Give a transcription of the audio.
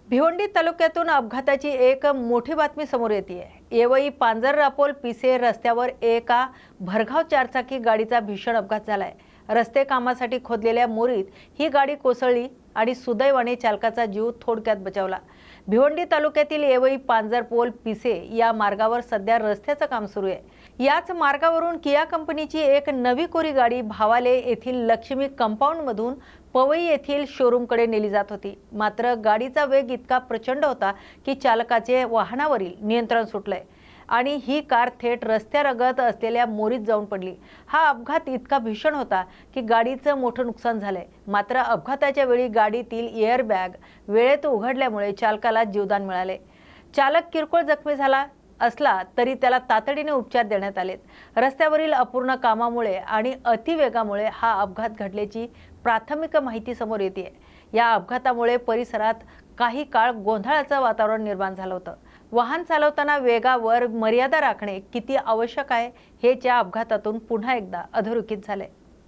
भिवंडी तालुक्यातून अपघाताची एक मोठी बातमी समोर येते आहे। येवई पांजर-रापोल पिसे रस्त्यावर एका भरधाव चारचाकी गाडीचा भीषण अपघात झालाय। रस्ते कामासाठी खोदलेल्या मोरीत ही गाडी कोसळली आणि सुदैवाने चालकाचा जीव थोडक्यात बचावला। भिवंडी तालुक्यातील येवई पांजर-पोल पिसे या मार्गावर सध्या रस्त्याचं काम सुरू आहे। याच मार्गावरून किया कंपनीची एक नवी कोरी गाडी भावाले येथील लक्ष्मी कंपाऊंड मधून पवई येथील शोरूमकडे नेली जात होती। मात्र गाडीचा वेग इतका प्रचंड होता की चालकाचे वाहनावरील नियंत्रण सुटले आणि ही कार थेट रस्त्यालगत असलेल्या मोरीत जाऊन पडली। हा अपघात इतका भीषण होता की गाडीचं मोठं नुकसान झालंय। मात्र अपघाताच्या वेळी गाडीतील एअर बॅग वेळेत उघडल्यामुळे चालकाला जीवदान मिळाले। चालक किरकोळ जखमी झाला असला तरी त्याला तातडीने उपचार देण्यात आलेत। रस्त्यावरील अपूर्ण कामामुळे आणि अतिवेगामुळे हा अपघात घडल्याची प्राथमिक माहिती समोर येते। या अपघातामुळे परिसरात काही काळ गोंधळाचं वातावरण निर्माण झालं होतं। वाहन चालवताना वेगावर मर्यादा राखणे किती आवश्यक आहे हे या अपघातातून पुन्हा एकदा अधोरेखित झाले।